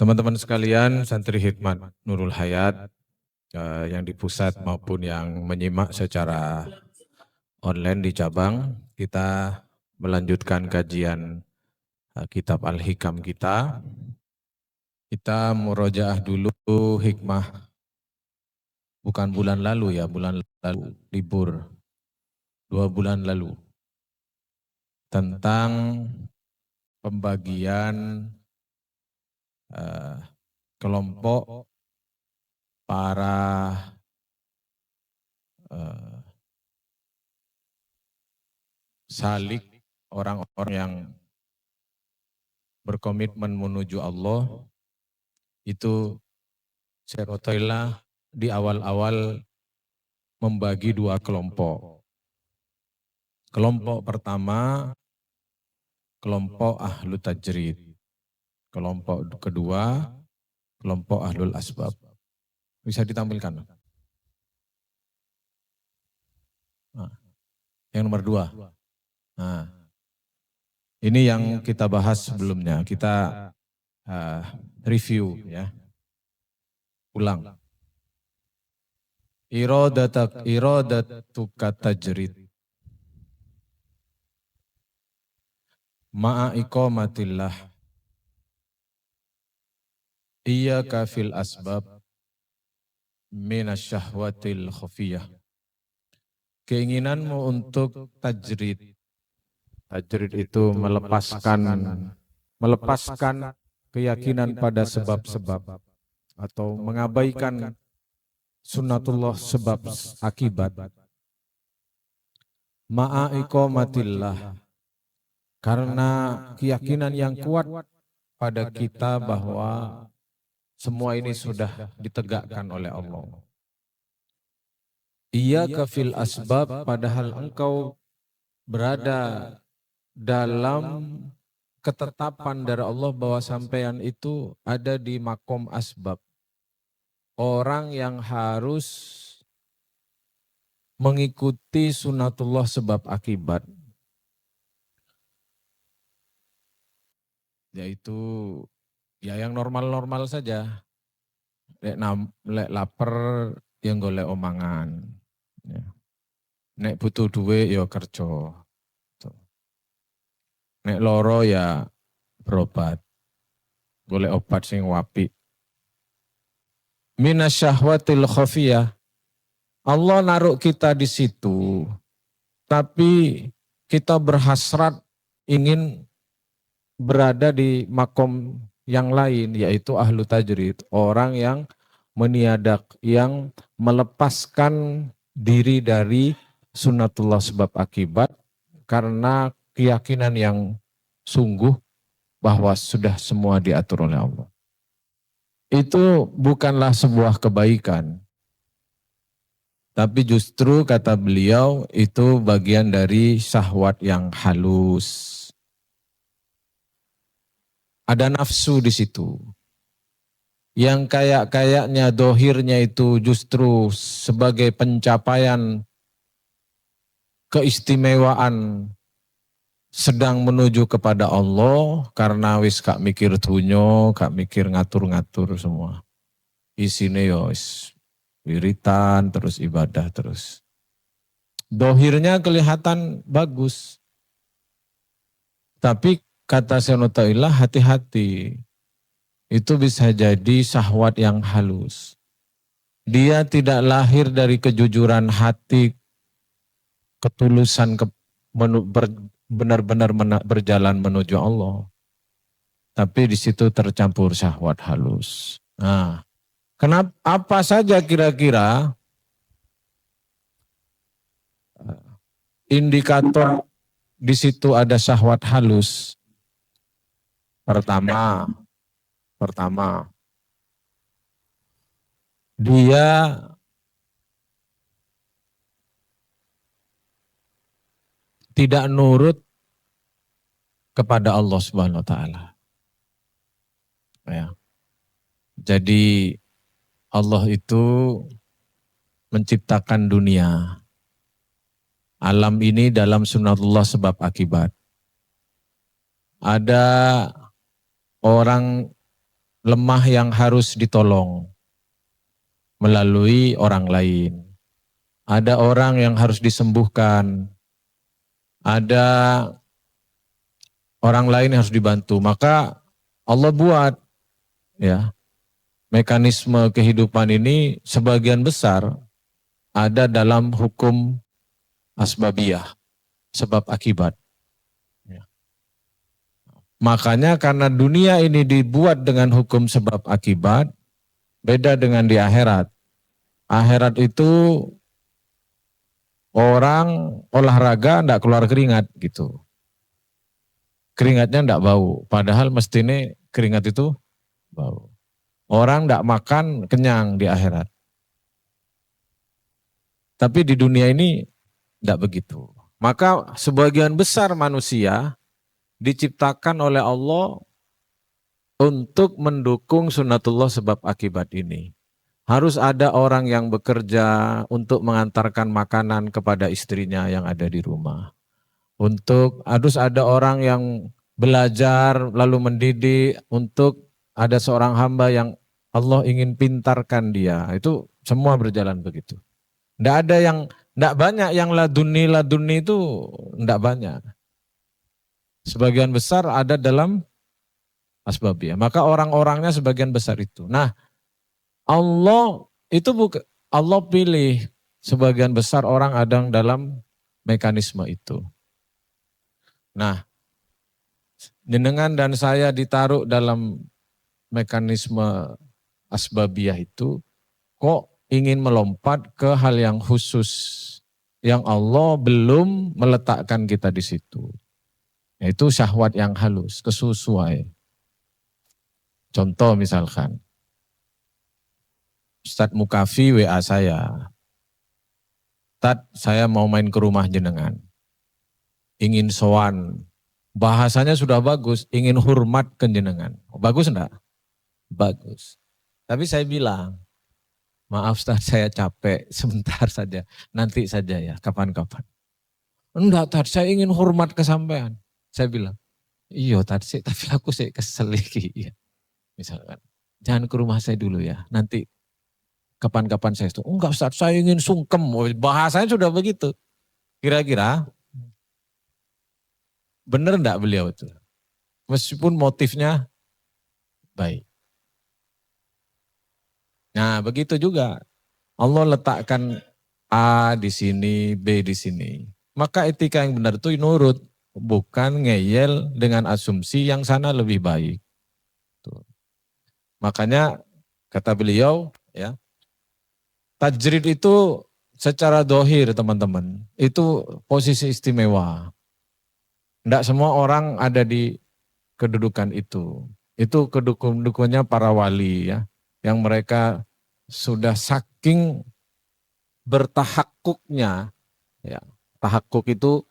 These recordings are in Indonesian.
Teman-teman sekalian, santri Hikmat Nurul Hayat yang di pusat maupun yang menyimak secara online di cabang, kita melanjutkan kajian kitab Al-Hikam kita. Kita murojaah dulu hikmah, bukan bulan lalu ya, bulan lalu libur, 2 bulan lalu, tentang pembagian kelompok para salik, orang-orang yang berkomitmen menuju Allah. Itu Serotoilah di awal-awal membagi 2 kelompok. Kelompok pertama, kelompok ahlu tajrid. Kelompok kedua, kelompok ahlul asbab. Bisa ditampilkan? Nah, yang nomor 2. Nah, ini yang kita bahas sebelumnya. Kita review ya. Ulang. Iradatuka tajrid ma'a iqamatillah iyyaka fil asbab minasyahwatil khafiyah. Keinginanmu untuk tajrid. Tajrid itu melepaskan keyakinan pada sebab-sebab atau mengabaikan sunnatullah sebab akibat. Ma'a iqamatillah, karena keyakinan yang kuat pada kita bahwa semua ini sudah ditegakkan oleh Allah. Iyyaka fil asbab, padahal engkau berada dalam ketetapan dari Allah bahwa sampean itu ada di makom asbab. Orang yang harus mengikuti sunatullah sebab akibat. Yaitu ya yang normal-normal saja. Lek lapar yang golek omangan. Ya. Nek butuh duit ya kerja. Nek loro ya berobat. Golek obat sing wapi. Minasyahwatil khafiyah. Allah naruh kita di situ. Tapi kita berhasrat ingin berada di makom yang lain, yaitu ahlu tajrid. Orang yang meniadak, yang melepaskan diri dari sunnatullah sebab akibat karena keyakinan yang sungguh bahwa sudah semua diatur oleh Allah. Itu bukanlah sebuah kebaikan. Tapi justru kata beliau itu bagian dari syahwat yang halus. Ada nafsu di situ. Yang kayak-kayaknya dohirnya itu justru sebagai pencapaian keistimewaan sedang menuju kepada Allah karena wis gak mikir dunyo, gak mikir ngatur-ngatur semua. Isine yo wiritan terus ibadah terus. Dohirnya kelihatan bagus. Tapi kata Syekh hati-hati. Itu bisa jadi syahwat yang halus. Dia tidak lahir dari kejujuran hati, ketulusan, benar-benar berjalan menuju Allah. Tapi di situ tercampur syahwat halus. Nah, kenapa apa saja kira-kira indikator di situ ada syahwat halus? Pertama, dia tidak nurut kepada Allah Subhanahu wa taala. Ya. Jadi Allah itu menciptakan dunia. Alam ini dalam sunatullah sebab akibat. Ada orang lemah yang harus ditolong melalui orang lain. Ada orang yang harus disembuhkan, ada orang lain yang harus dibantu. Maka Allah buat ya mekanisme kehidupan ini sebagian besar ada dalam hukum asbabiyah, sebab akibat. Makanya karena dunia ini dibuat dengan hukum sebab akibat, beda dengan di akhirat. Akhirat itu orang olahraga enggak keluar keringat gitu. Keringatnya enggak bau, padahal mestinya keringat itu bau. Orang enggak makan kenyang di akhirat. Tapi di dunia ini enggak begitu. Maka sebagian besar manusia diciptakan oleh Allah untuk mendukung sunatullah sebab akibat ini. Harus ada orang yang bekerja untuk mengantarkan makanan kepada istrinya yang ada di rumah. Harus ada orang yang belajar lalu mendidik, untuk ada seorang hamba yang Allah ingin pintarkan dia. Itu semua berjalan begitu. Enggak banyak yang laduni itu enggak banyak. Sebagian besar ada dalam asbabiyah. Maka orang-orangnya sebagian besar itu. Nah, Allah pilih sebagian besar orang ada dalam mekanisme itu. Nah, jenengan dan saya ditaruh dalam mekanisme asbabiyah itu, kok ingin melompat ke hal yang khusus yang Allah belum meletakkan kita di situ. Yaitu syahwat yang halus, kesusuai. Contoh misalkan, Ustadz Mukafi WA saya, Ustadz saya mau main ke rumah jenengan, ingin sowan, bahasanya sudah bagus, ingin hormat ke jenengan. Bagus enggak? Bagus. Tapi saya bilang, maaf Ustadz saya capek, sebentar saja, nanti saja ya, kapan-kapan. Enggak Ustadz, saya ingin hormat ke sampean. Saya bilang, iya tadi tapi aku sih kesel lagi. Misalkan, jangan ke rumah saya dulu ya, nanti kapan-kapan saya itu. Enggak Ustaz, saya ingin sungkem. Bahasanya sudah begitu. Kira-kira benar enggak beliau itu? Meskipun motifnya baik. Nah begitu juga. Allah letakkan A di sini, B di sini. Maka etika yang benar itu nurut. Bukan ngeyel dengan asumsi yang sana lebih baik. Tuh. Makanya kata beliau, ya, tajrid itu secara dohir teman-teman, itu posisi istimewa. Tidak semua orang ada di kedudukan itu. Itu kedudukannya para wali ya, yang mereka sudah saking bertahakkuknya, ya, tahakkuk itu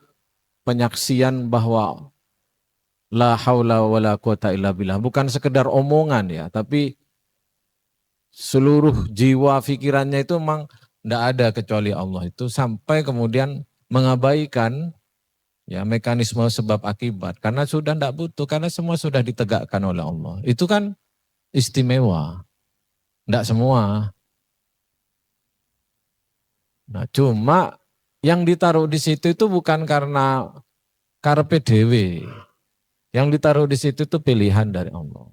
penyaksian bahwa la haula wala quwata illa billah, bukan sekedar omongan ya, tapi seluruh jiwa pikirannya itu memang tidak ada kecuali Allah itu, sampai kemudian mengabaikan ya mekanisme sebab akibat karena sudah tidak butuh, karena semua sudah ditegakkan oleh Allah. Itu kan istimewa, tidak semua. Nah, cuma yang ditaruh di situ itu bukan karena karepe dhewe. Yang ditaruh di situ itu pilihan dari Allah.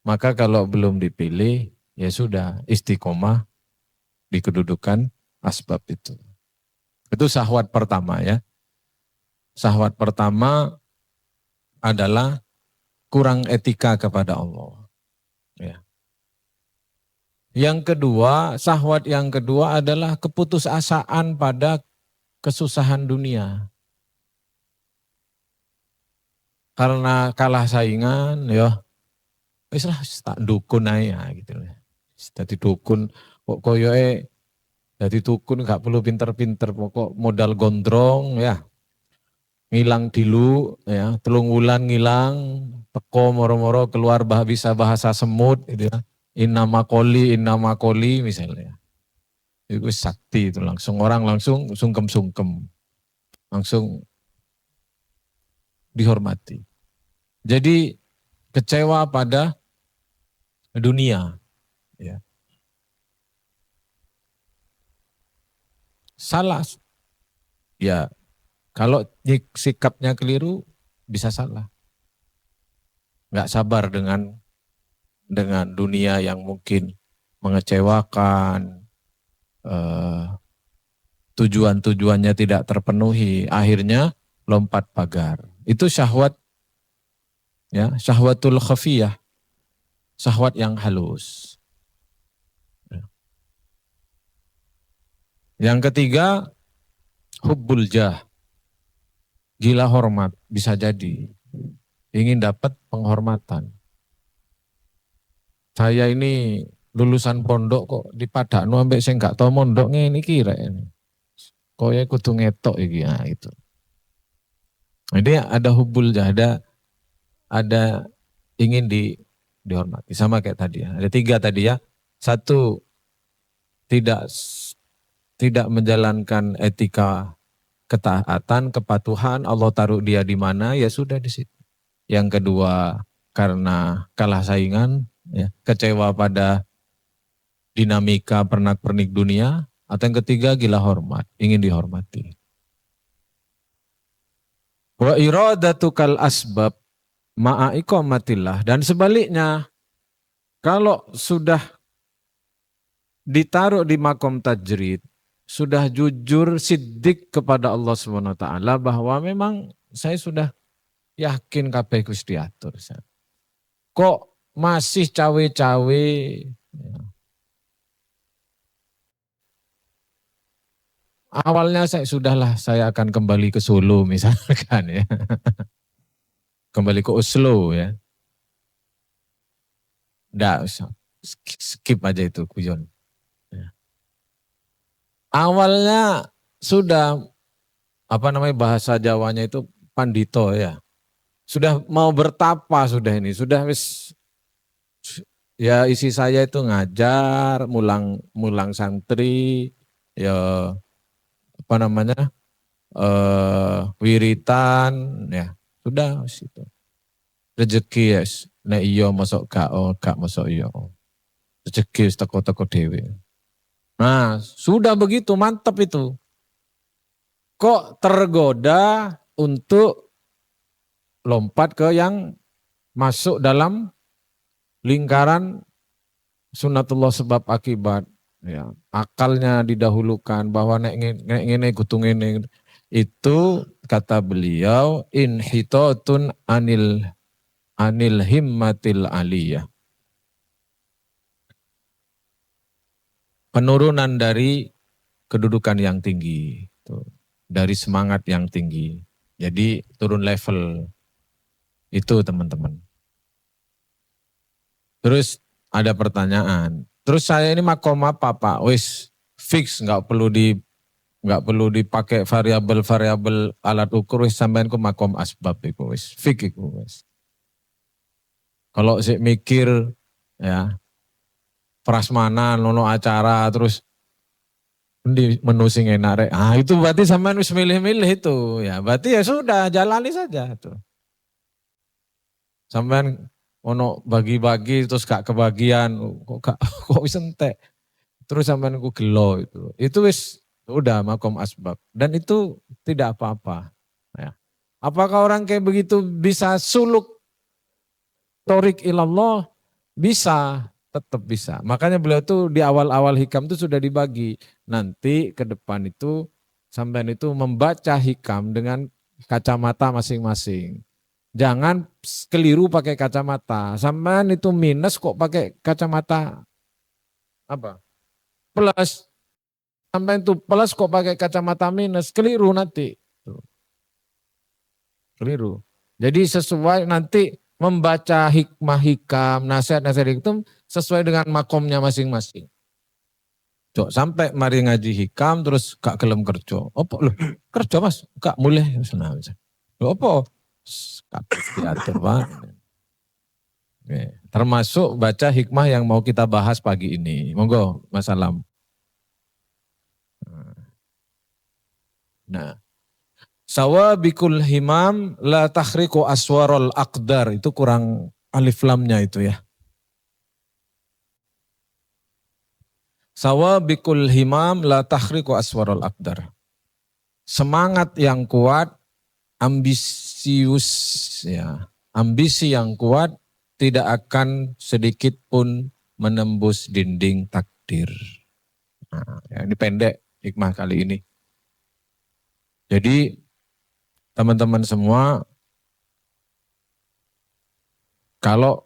Maka kalau belum dipilih, ya sudah istiqomah di kedudukan asbab itu. Itu syahwat pertama ya. Syahwat pertama adalah kurang etika kepada Allah. Ya. Yang kedua, syahwat yang kedua adalah keputusasaan pada kesusahan dunia. Karena kalah saingan, ya, wis lah tak dukun aja gitu. Dadi dukun kok koyoke dadi dukun gak perlu pinter-pinter, pokok modal gondrong ya. Ngilang dulu ya, 3 wulan ngilang, teko moro-moro keluar bisa bahasa semut gitu ya. Inna makoli misalnya. Itu sakti itu langsung, orang langsung sungkem-sungkem. Langsung dihormati. Jadi kecewa pada dunia. Ya. Salah. Ya, kalau sikapnya keliru bisa salah. Nggak sabar dengan dunia yang mungkin mengecewakan, tujuan-tujuannya tidak terpenuhi, akhirnya lompat pagar. Itu syahwat, ya, syahwatul khafiyah, syahwat yang halus. Yang ketiga, hubbul jah, gila hormat, bisa jadi ingin dapat penghormatan. Saya ini lulusan pondok kok dipadakno ambek sing gak tau mondok ngene iki rek. Koyo kudu ngetok iki ya itu. Jadi ada hubbul jah, ada ingin dihormati, sama kayak tadi ya. Ada 3 tadi ya. 1, tidak menjalankan etika ketaatan, kepatuhan, Allah taruh dia di mana, ya sudah di situ. Yang kedua, karena kalah saingan, ya, kecewa pada dinamika pernak-pernik dunia. Atau yang ketiga, gila hormat, ingin dihormati. Wa iradatukal asbab ma'a iqamatillah. Dan sebaliknya, kalau sudah ditaruh di makom tajrid, sudah jujur siddiq kepada Allah SWT bahwa memang saya sudah yakin kabeh Gusti diatur. Kok masih cawe-cawe? Awalnya saya akan kembali ke Solo misalkan ya. Kembali ke Oslo ya. Nggak usah, skip aja itu guyon. Awalnya sudah bahasa Jawanya itu pandito ya. Sudah mau bertapa sudah ini, sudah ya isi saya itu ngajar, mulang santri, ya wiritan, ya sudah situ. Rezeki ya, nek iya masuk gak masuk iya. Rezeki teko-teko dewe. Nah, sudah begitu mantap itu. Kok tergoda untuk lompat ke yang masuk dalam lingkaran sunatullah sebab akibat. Ya, akalnya didahulukan bahwa nek ngene kudu ngene. Itu kata beliau inhitatun anil himmatil aliyah. Penurunan dari kedudukan yang tinggi, dari semangat yang tinggi. Jadi turun level itu teman-teman. Terus ada pertanyaan. Terus saya ini makom apa Pak? Wis fix, nggak perlu dipakai variabel alat ukur. Wis sampean ku makom asbab iku wis fix iku wis. Kalau sik mikir ya prasmanan nono acara terus di menu sing enak rek. Ah itu berarti sampean wis milih-milih itu ya. Berarti ya sudah jalani saja itu. Sampean ono bagi-bagi terus gak kebagian kok wis entek. Terus sampean ku gelo itu. Itu wis udah makom asbab dan itu tidak apa-apa ya. Apakah orang kayak begitu bisa suluk torik ilallah? Bisa, tetap bisa. Makanya beliau tuh di awal-awal hikam itu sudah dibagi. Nanti ke depan itu sampean itu membaca hikam dengan kacamata masing-masing. Jangan keliru pakai kacamata. Sampean itu minus kok pakai kacamata apa? Plus. Sampean itu plus kok pakai kacamata minus. Keliru nanti. Keliru. Jadi sesuai nanti membaca hikmah hikam, nasihat-nasihat itu sesuai dengan makomnya masing-masing. Cok sampai mari ngaji hikam terus gak gelem kerja. Opo lho, kerja Mas, gak mulai. Lho opo? Diatur banget. Termasuk baca hikmah yang mau kita bahas pagi ini. Monggo Mas Alam. Nah, sawabikul himam la takhriku aswarul aqdar. Itu kurang alif lamnya itu ya. Sawabikul himam la tahriku aswarul akdar. Semangat yang kuat, ambisius, ya, ambisi yang kuat tidak akan sedikit pun menembus dinding takdir. Nah, ya, ini pendek hikmah kali ini. Jadi teman-teman semua, kalau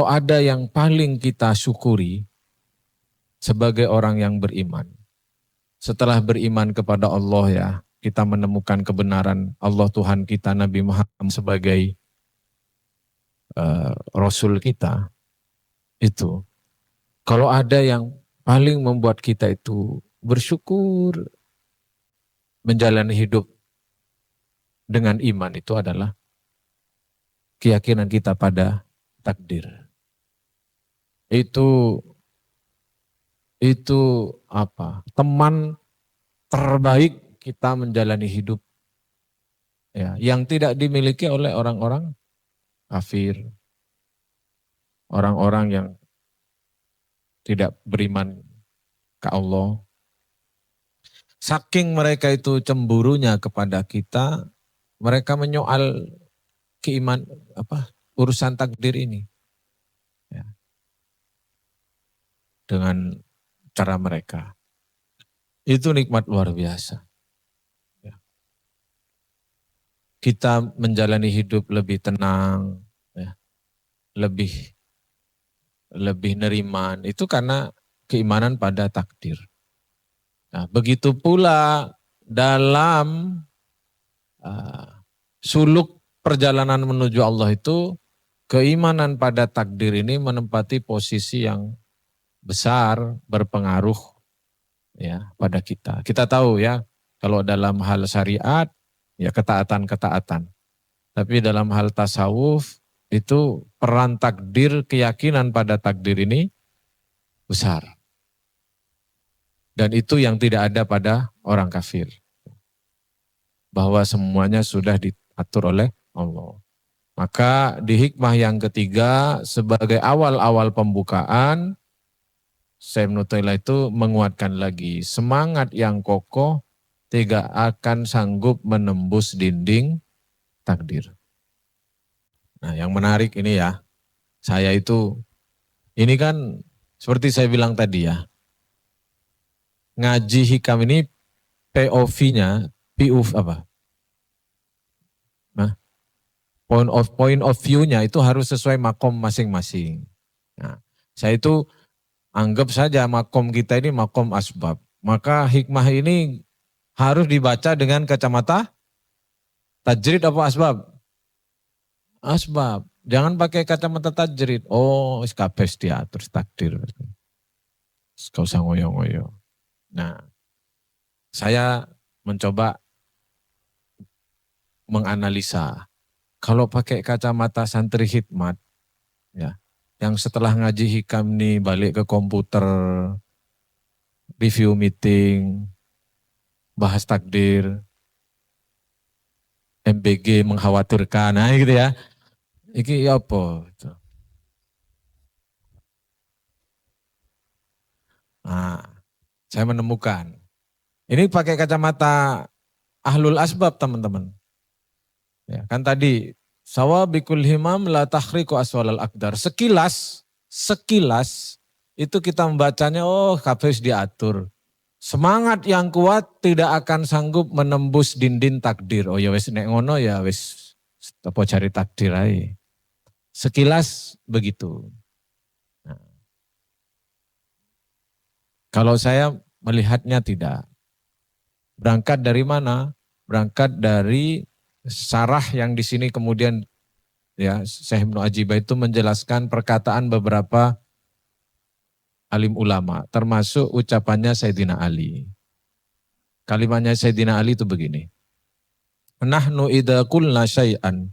ada yang paling kita syukuri sebagai orang yang beriman, setelah beriman kepada Allah ya, kita menemukan kebenaran Allah Tuhan kita, Nabi Muhammad sebagai Rasul kita, itu kalau ada yang paling membuat kita itu bersyukur menjalani hidup dengan iman, itu adalah keyakinan kita pada takdir. Itu apa? Teman terbaik kita menjalani hidup, ya, yang tidak dimiliki oleh orang-orang kafir, orang-orang yang tidak beriman ke Allah. Saking mereka itu cemburunya kepada kita, mereka menyoal urusan takdir ini, ya, dengan cara mereka. Itu nikmat luar biasa. Ya. Kita menjalani hidup lebih tenang, ya, lebih neriman, itu karena keimanan pada takdir. Nah, begitu pula dalam suluk perjalanan menuju Allah itu, keimanan pada takdir ini menempati posisi yang besar, berpengaruh ya pada kita. Kita tahu ya, kalau dalam hal syariat ya ketaatan-ketaatan. Tapi dalam hal tasawuf itu peran takdir, keyakinan pada takdir ini besar. Dan itu yang tidak ada pada orang kafir. Bahwa semuanya sudah diatur oleh Allah. Maka di hikmah yang ketiga, sebagai awal-awal pembukaan, Syekh Ibnu Taimiyah itu menguatkan lagi, semangat yang kokoh tidak akan sanggup menembus dinding takdir. Nah, yang menarik ini ya, saya itu, ini kan seperti saya bilang tadi ya, ngaji hikam ini POV-nya, Nah, point of view-nya itu harus sesuai makom masing-masing. Nah, saya itu anggap saja makom kita ini makom asbab. Maka hikmah ini harus dibaca dengan kacamata tajrid apa asbab? Asbab. Jangan pakai kacamata tajrid. Oh, kabeh diatur takdir. Gak usah ngoyo-ngoyo. Nah, saya mencoba menganalisa. Kalau pakai kacamata santri hikmat, ya, yang setelah ngaji hikam nih balik ke komputer, review meeting, bahas takdir, MBG mengkhawatirkan, nah gitu ya. Iki apa? Nah, saya menemukan. Ini pakai kacamata ahlul asbab teman-teman. Ya, kan tadi sawabikul himam la tahriku aswalal akdar. Sekilas itu kita membacanya, oh kabeh diatur. Semangat yang kuat tidak akan sanggup menembus dinding takdir. Oh ya wis nek ngono ya wis apa cari takdir aja. Sekilas begitu. Nah, kalau saya melihatnya tidak. Berangkat dari mana? Berangkat dari sarah yang di sini kemudian ya Syekh Ibnu Ajibah itu menjelaskan perkataan beberapa alim ulama, termasuk ucapannya Sayyidina Ali. Kalimatnya Sayyidina Ali itu begini. Nahnu idza qulna syai'an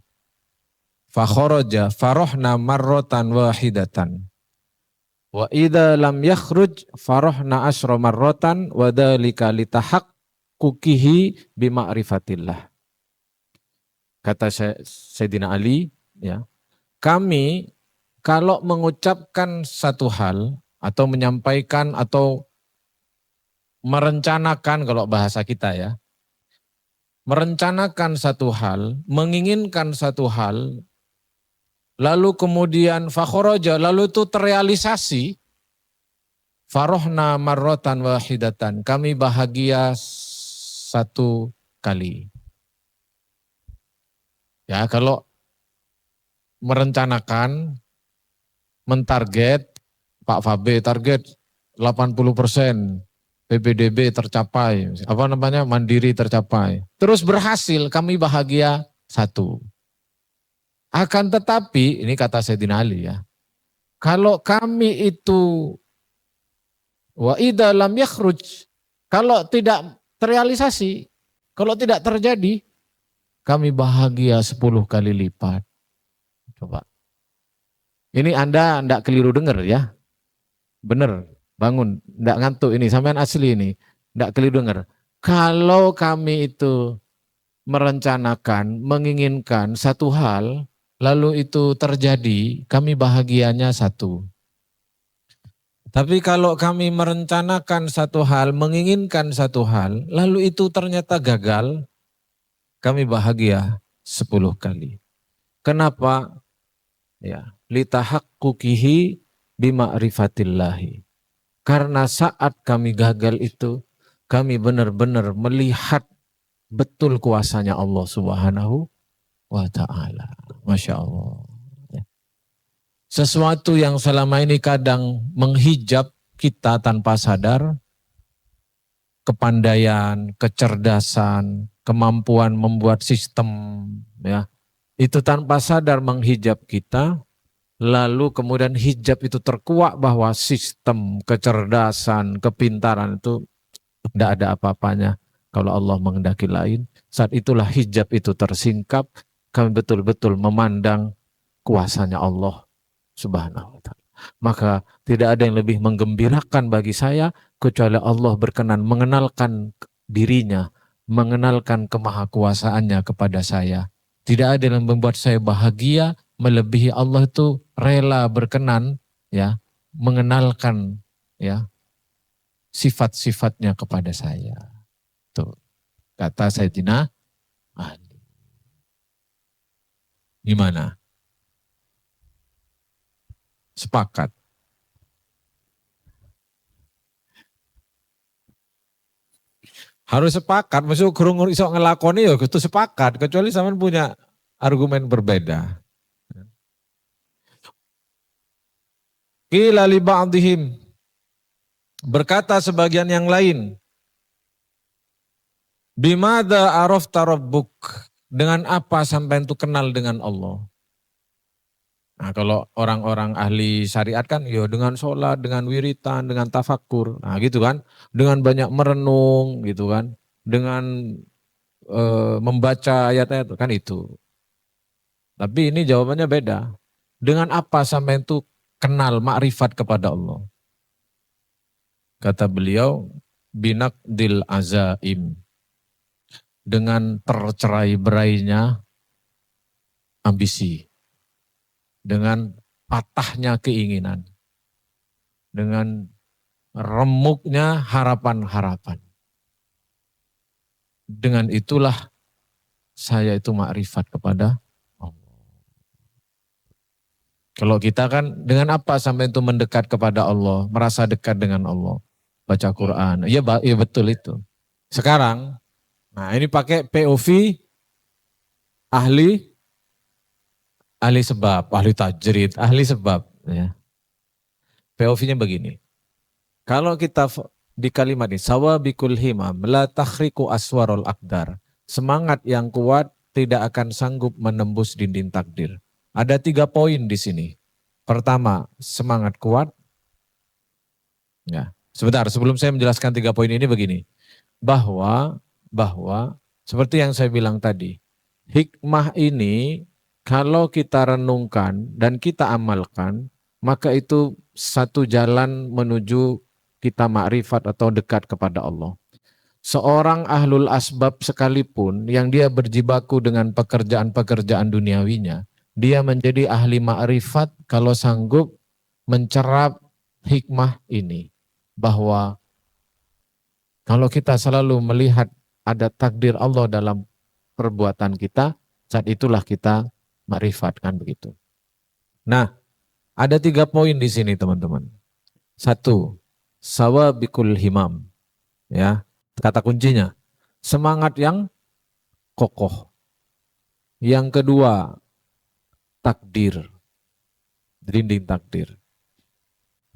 fa kharaja farahna marratan wahidatan. Wa idza lam yakhruj farahna asyra marratan wa dzalika litahaqquqihi bi ma'rifatillah. Kata Sayyidina Ali, ya, kami kalau mengucapkan satu hal atau menyampaikan atau merencanakan kalau bahasa kita ya. Merencanakan satu hal, menginginkan satu hal, lalu kemudian fakhoroja, lalu itu terrealisasi, farohna marrotan wahidatan, kami bahagia satu kali. Ya, kalau merencanakan, mentarget, Pak Fabe target 80%, PPDB tercapai, mandiri tercapai. Terus berhasil, kami bahagia satu. Akan tetapi, ini kata Sayyidina Ali ya, kalau kami itu wa idza lam yakhruj, kalau tidak terrealisasi, kalau tidak terjadi, kami bahagia 10 kali lipat. Coba. Ini Anda enggak keliru dengar ya. Benar, bangun, enggak ngantuk ini, sampean asli ini, enggak keliru dengar. Kalau kami itu merencanakan, menginginkan satu hal, lalu itu terjadi, kami bahagianya satu. Tapi kalau kami merencanakan satu hal, menginginkan satu hal, lalu itu ternyata gagal, kami bahagia 10 kali. Kenapa? Ya, litahaqquqihi bima'rifatillahi. Karena saat kami gagal itu, kami benar-benar melihat betul kuasanya Allah Subhanahu wa ta'ala. Masya Allah. Sesuatu yang selama ini kadang menghijab kita tanpa sadar, kepandaian, kecerdasan, kemampuan membuat sistem, ya, itu tanpa sadar menghijab kita, lalu kemudian hijab itu terkuak bahwa sistem, kecerdasan, kepintaran itu tidak ada apa-apanya kalau Allah menghendaki lain. Saat itulah hijab itu tersingkap, kami betul-betul memandang kuasanya Allah Subhanahu wa ta'ala. Maka tidak ada yang lebih menggembirakan bagi saya kecuali Allah berkenan mengenalkan dirinya, mengenalkan kemahakuasaannya kepada saya. Tidak ada yang membuat saya bahagia melebihi Allah itu rela berkenan ya mengenalkan ya sifat-sifatnya kepada saya. Tuh kata Sayyidina Ali. Gimana? Sepakat. Harus sepakat, maksudnya kurung iso ngelakoni ya itu sepakat, kecuali sampean punya argumen berbeda. Qila li ba'dihim, berkata sebagian yang lain, bimada arafta rabbuk, dengan apa sampai itu kenal dengan Allah. Nah kalau orang-orang ahli syariat kan ya dengan sholat, dengan wiritan, dengan tafakur, nah gitu kan, dengan banyak merenung gitu kan, dengan membaca ayat-ayat kan itu. Tapi ini jawabannya beda. Dengan apa sampai itu kenal makrifat kepada Allah? Kata beliau, binaqdil azaim, dengan tercerai berainya ambisi, dengan patahnya keinginan, dengan remuknya harapan-harapan. Dengan itulah saya itu makrifat kepada Allah. Kalau kita kan dengan apa sampai itu mendekat kepada Allah, merasa dekat dengan Allah, baca Quran. Ya betul itu. Sekarang, nah ini pakai POV ahli sebab, ahli tajrid, ahli sebab. Ya. POV-nya begini. Kalau kita di kalimat ini, sawabikul himam, la takhriku aswarul akdar. Semangat yang kuat tidak akan sanggup menembus dinding takdir. Ada 3 poin di sini. Pertama, semangat kuat. Ya, sebentar, sebelum saya menjelaskan 3 poin ini begini. Bahwa seperti yang saya bilang tadi, hikmah ini kalau kita renungkan dan kita amalkan, maka itu satu jalan menuju kita makrifat atau dekat kepada Allah. Seorang ahlul asbab sekalipun yang dia berjibaku dengan pekerjaan-pekerjaan duniawinya, dia menjadi ahli makrifat kalau sanggup mencerap hikmah ini, bahwa kalau kita selalu melihat ada takdir Allah dalam perbuatan kita, saat itulah kita makrifat, kan begitu. Nah, ada 3 poin di sini teman-teman. 1, sawabikul himam. Ya, kata kuncinya, semangat yang kokoh. Yang kedua, takdir, dinding takdir.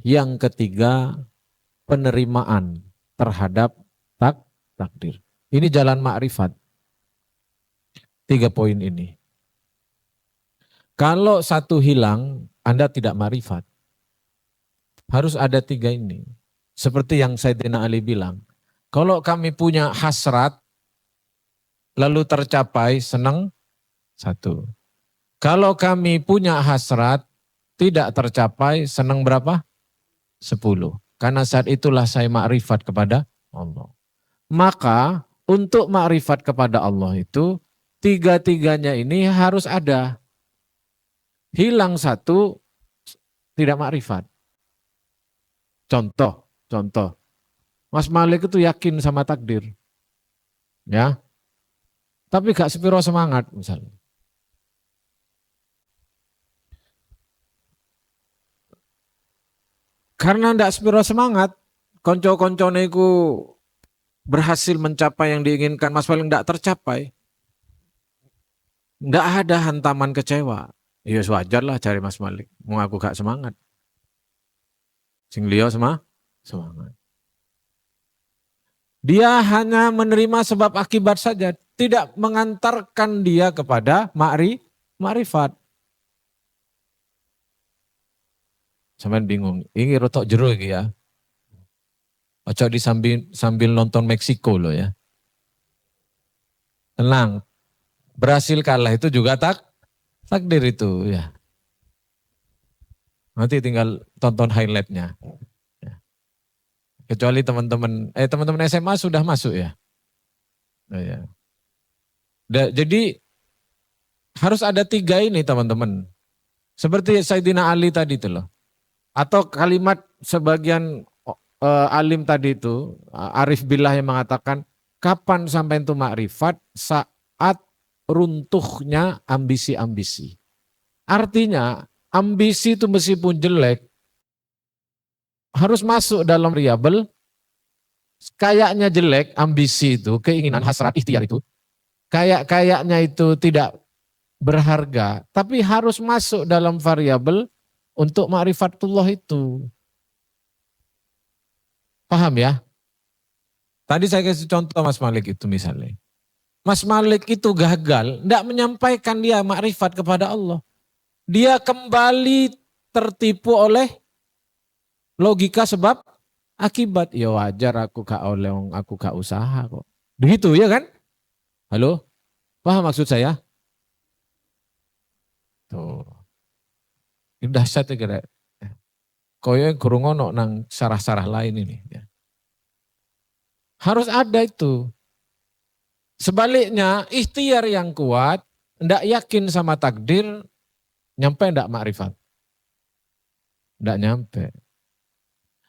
Yang ketiga, penerimaan terhadap takdir. Ini jalan makrifat. 3 poin ini. Kalau satu hilang, Anda tidak makrifat. Harus ada 3 ini. Seperti yang Sayyidina Ali bilang, kalau kami punya hasrat, lalu tercapai, senang, 1. Kalau kami punya hasrat, tidak tercapai, senang berapa? 10. Karena saat itulah saya makrifat kepada Allah. Maka untuk makrifat kepada Allah itu, 3-tiganya ini harus ada. Hilang 1, tidak makrifat. Contoh. Mas Malik itu yakin sama takdir. Ya. Tapi gak sepiro semangat misalnya. Karena ndak sepiro semangat, konco-koncone iku berhasil mencapai yang diinginkan, Mas Malik ndak tercapai. Ndak ada hantaman kecewa. Ya wajar lah cari Mas Malik. Mau aku gak semangat. Sing liya semangat. Dia hanya menerima sebab akibat saja, tidak mengantarkan dia kepada makrifat. Sampeyan bingung, ini rotok jero iki ya. Ojo sambil nonton Meksiko loh ya. Tenang, berhasil kalah itu juga takdir itu ya. Nanti tinggal tonton highlightnya. Kecuali teman-teman SMA sudah masuk ya. Oh, ya. Jadi harus ada 3 ini teman-teman. Seperti Sayyidina Ali tadi itu loh. Atau kalimat sebagian alim tadi itu, Arif Billah yang mengatakan, kapan sampai itu makrifat? Saat runtuhnya ambisi-ambisi. Artinya ambisi itu meskipun jelek, harus masuk dalam variabel, kayaknya jelek, ambisi itu, keinginan, hasrat, ikhtiar itu, kayaknya itu tidak berharga, tapi harus masuk dalam variabel untuk ma'rifatullah itu. Paham ya? Tadi saya kasih contoh Mas Malik itu misalnya. Mas Malik itu gagal, tidak menyampaikan dia makrifat kepada Allah. Dia kembali tertipu oleh logika sebab akibat. Ya wajar aku gak oleh, aku gak usaha kok. Begitu ya kan? Halo? Paham maksud saya? Tuh. Ini dahsyat ya kira. Koyo gurung ono nang sarah-sarah lain ini. Ya. Harus ada itu. Sebaliknya ikhtiar yang kuat, ndak yakin sama takdir, nyampe ndak makrifat? Ndak nyampe.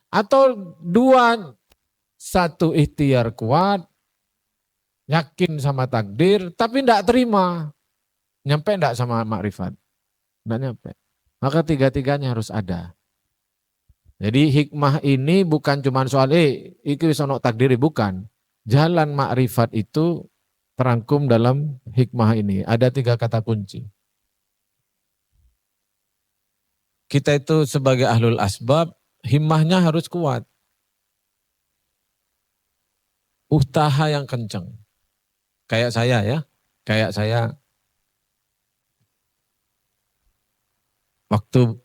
Atau 2, 1 ikhtiar kuat, yakin sama takdir, tapi ndak terima. Nyampe ndak sama makrifat? Ndak nyampe. Maka 3-tiganya harus ada. Jadi hikmah ini bukan cuma soal iki wis ono takdir, bukan. Jalan makrifat itu terangkum dalam hikmah ini. Ada 3 kata kunci. Kita itu sebagai ahlul asbab, himmahnya harus kuat. Usaha yang kencang. Kayak saya ya, kayak saya waktu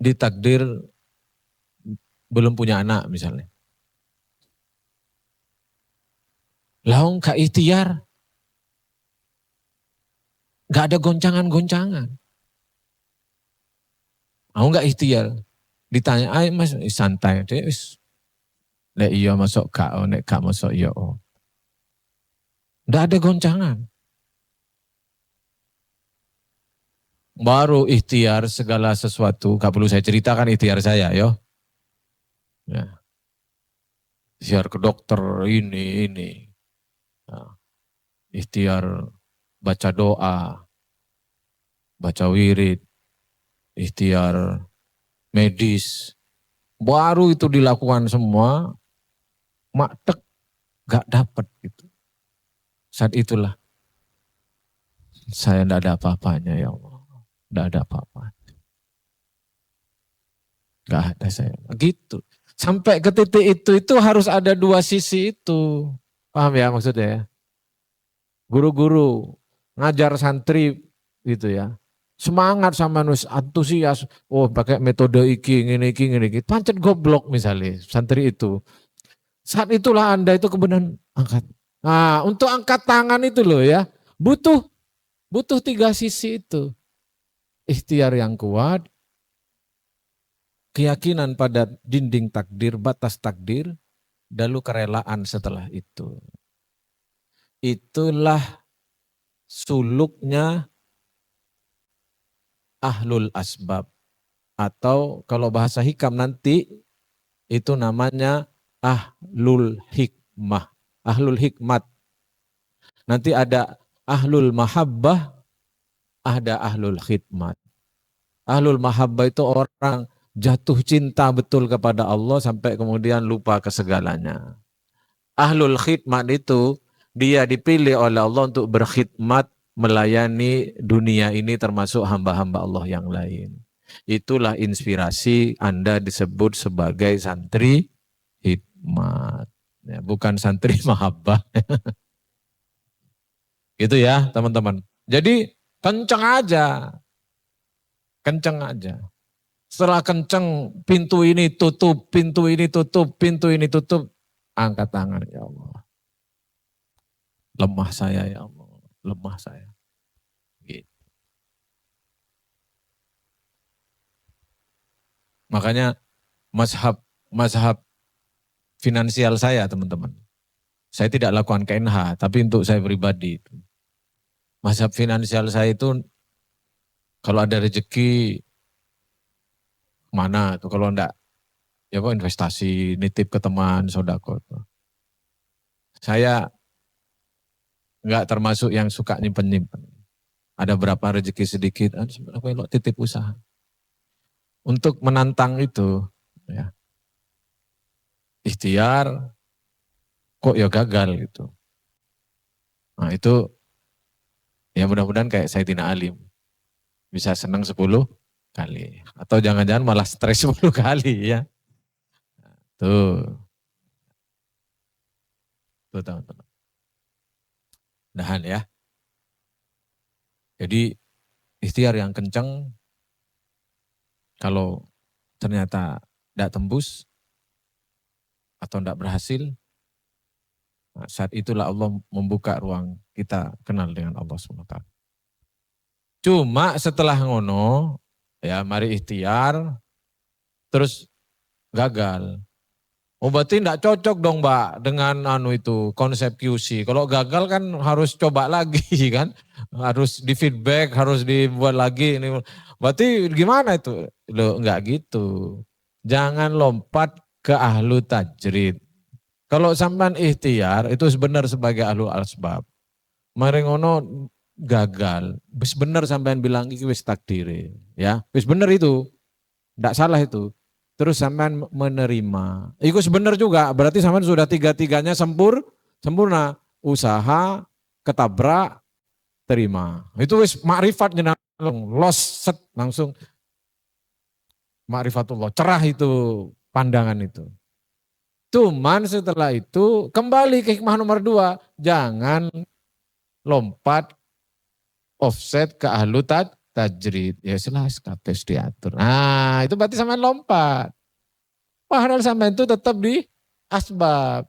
ditakdir belum punya anak misalnya. Laung gak ikhtiar. Gak ada goncangan-goncangan. Aku gak ikhtiar. Ditanya, ay mas santai. Nek iya masuk gak, nek gak masuk iya. Gak ada goncangan. Baru ikhtiar segala sesuatu. Gak perlu saya ceritakan ikhtiar saya yo. Ya. Ikhtiar ke dokter ini. Nah, ikhtiar baca doa, baca wirid, ikhtiar medis. Baru itu dilakukan semua, maktek gak dapat gitu. Saat itulah saya tidak ada apa-apanya ya Allah. Tidak ada apa-apa. Gak ada saya. Gitu. Sampai ke titik itu harus ada dua sisi itu. Paham ya maksudnya ya? Guru-guru ngajar santri gitu ya. Semangat sama antusias. Oh pakai metode iki. Pancet goblok misalnya santri itu. Saat itulah Anda itu kemudian angkat. Nah untuk angkat tangan itu loh ya. Butuh tiga sisi itu. Ikhtiar yang kuat, keyakinan pada dinding takdir, batas takdir, lalu kerelaan setelah itu. Itulah suluknya ahlul asbab. Atau kalau bahasa hikam nanti, itu namanya ahlul hikmah. Ahlul hikmat. Nanti ada ahlul mahabbah, ada ahlul khidmat. Ahlul mahabbah itu orang jatuh cinta betul kepada Allah sampai kemudian lupa ke segalanya. Ahlul khidmat itu dia dipilih oleh Allah untuk berkhidmat melayani dunia ini termasuk hamba-hamba Allah yang lain. Itulah inspirasi Anda disebut sebagai santri hikmat. Ya, bukan santri mahabbah. Gitu ya teman-teman. Jadi kenceng aja. Kenceng aja. Setelah kenceng pintu ini tutup, pintu ini tutup, pintu ini tutup. Angkat tangan ya Allah. Lemah saya ya Allah. Lemah saya. Gitu. Makanya mazhab finansial saya teman-teman. Saya tidak lakukan KNH, tapi untuk saya pribadi. Mazhab finansial saya itu kalau ada rezeki mana tuh, kalau enggak ya apa investasi, nitip ke teman, sodako. Saya enggak termasuk yang suka nyimpen-nyimpen. Ada berapa rezeki sedikit, titip usaha. Untuk menantang itu, ya, ikhtiar, kok ya gagal gitu. Nah itu ya mudah-mudahan kayak Sayyidina Ali bisa senang 10 kali. Atau jangan-jangan malah stres 10 kali ya. Tuh teman-teman. Nahan ya. Jadi ikhtiar yang kencang, kalau ternyata tidak tembus atau tidak berhasil, nah saat itulah Allah membuka ruang kita kenal dengan Allah SWT. Cuma setelah ngono, ya mari ikhtiar, terus gagal. Oh berarti tidak cocok dong Mbak dengan itu konsep QC. Kalau gagal kan harus coba lagi kan, harus di feedback, harus dibuat lagi. Ini berarti gimana itu? Loh enggak gitu. Jangan lompat ke ahlu tajrid. Kalau sampean ikhtiar itu sebenarnya sebagai ahlu asbab. Mari ngono gagal. Wis bener sampean bilang iki wis takdire, ya. Wis bener itu. Enggak salah itu. Terus sampean menerima. Itu benar juga, berarti sampean sudah tiga-tiganya sempurna. Usaha, ketabrak, terima. Itu wis makrifat los set langsung makrifatullah. Cerah itu pandangan itu. Cuman setelah itu kembali ke hikmah nomor 2. Jangan lompat offset ke ahlu tajrid. Ya jelas kabeh diatur. Nah itu berarti sampean lompat. Padahal sampai itu tetap di asbab.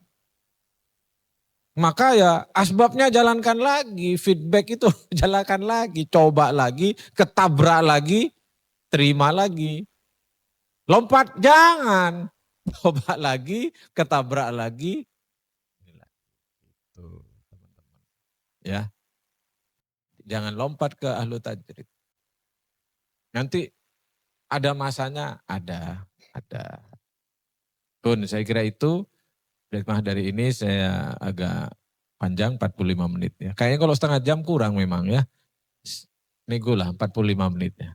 Maka ya asbabnya jalankan lagi, feedback itu jalankan lagi, coba lagi, ketabrak lagi, terima lagi. Lompat jangan, coba lagi, ketabrak lagi. Ya, jangan lompat ke ahlu tajrid. Nanti ada masanya, ada. Pun saya kira itu hikmah dari ini saya agak panjang 45 menit ya. Kayaknya kalau setengah jam kurang memang ya. Nego lah 45 menit ya.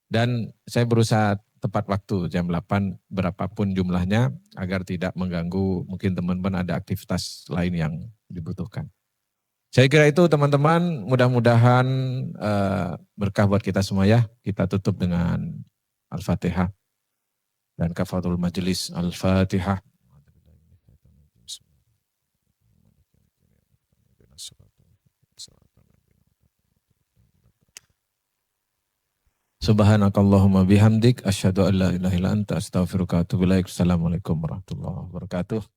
Dan saya berusaha tepat waktu jam 8 berapapun jumlahnya agar tidak mengganggu mungkin teman-teman ada aktivitas lain yang dibutuhkan. Saya kira itu teman-teman, mudah-mudahan berkah buat kita semua ya. Kita tutup dengan Al-Fatihah dan kafaratul majelis. Al-Fatihah. Subhanakallahumma bihamdik asyhadu an la ilaha illa anta astaghfiruka wa atubu ilaik. Assalamualaikum warahmatullahi wabarakatuh.